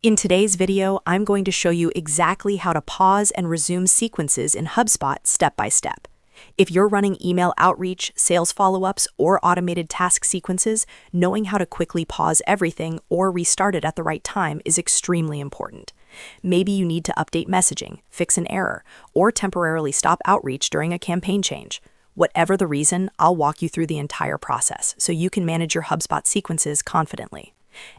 In today's video, I'm going to show you exactly how to pause and resume sequences in HubSpot step by step. If you're running email outreach, sales follow-ups, or automated task sequences, knowing how to quickly pause everything or restart it at the right time is extremely important. Maybe you need to update messaging, fix an error, or temporarily stop outreach during a campaign change. Whatever the reason, I'll walk you through the entire process so you can manage your HubSpot sequences confidently.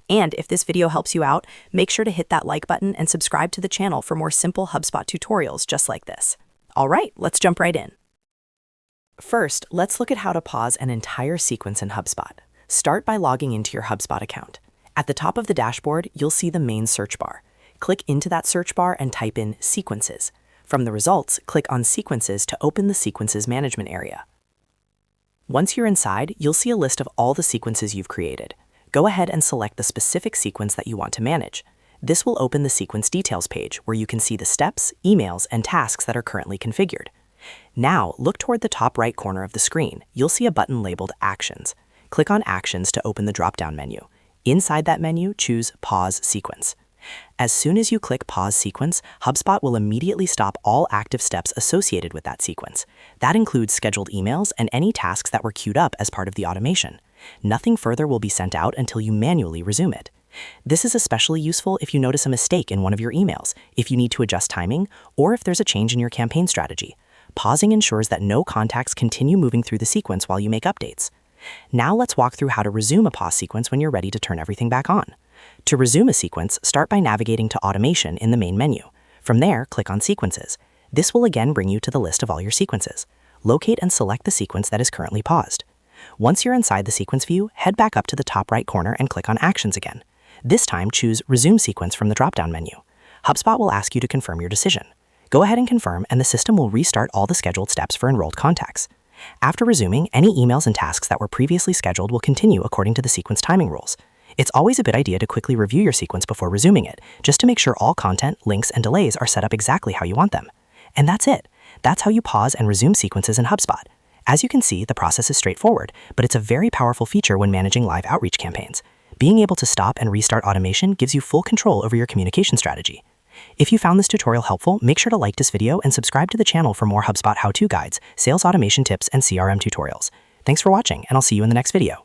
And if this video helps you out, make sure to hit that like button and subscribe to the channel for more simple HubSpot tutorials just like this. All right, let's jump right in. First, let's look at how to pause an entire sequence in HubSpot. Start by logging into your HubSpot account. At the top of the dashboard, you'll see the main search bar. Click into that search bar and type in Sequences. From the results, click on Sequences to open the Sequences management area. Once you're inside, you'll see a list of all the sequences you've created. Go ahead and select the specific sequence that you want to manage. This will open the sequence details page where you can see the steps, emails, and tasks that are currently configured. Now, look toward the top right corner of the screen. You'll see a button labeled Actions. Click on Actions to open the drop-down menu. Inside that menu, choose Pause Sequence. As soon as you click Pause Sequence, HubSpot will immediately stop all active steps associated with that sequence. That includes scheduled emails and any tasks that were queued up as part of the automation. Nothing further will be sent out until you manually resume it. This is especially useful if you notice a mistake in one of your emails, if you need to adjust timing, or if there's a change in your campaign strategy. Pausing ensures that no contacts continue moving through the sequence while you make updates. Now let's walk through how to resume a pause sequence when you're ready to turn everything back on. To resume a sequence, start by navigating to Automation in the main menu. From there, click on Sequences. This will again bring you to the list of all your sequences. Locate and select the sequence that is currently paused. Once you're inside the sequence view, head back up to the top right corner and click on Actions again. This time, choose Resume Sequence from the drop-down menu. HubSpot will ask you to confirm your decision. Go ahead and confirm, and the system will restart all the scheduled steps for enrolled contacts. After resuming, any emails and tasks that were previously scheduled will continue according to the sequence timing rules. It's always a good idea to quickly review your sequence before resuming it, just to make sure all content, links, and delays are set up exactly how you want them. And that's it. That's how you pause and resume sequences in HubSpot. As you can see, the process is straightforward, but it's a very powerful feature when managing live outreach campaigns. Being able to stop and restart automation gives you full control over your communication strategy. If you found this tutorial helpful, make sure to like this video and subscribe to the channel for more HubSpot how-to guides, sales automation tips, and CRM tutorials. Thanks for watching, and I'll see you in the next video.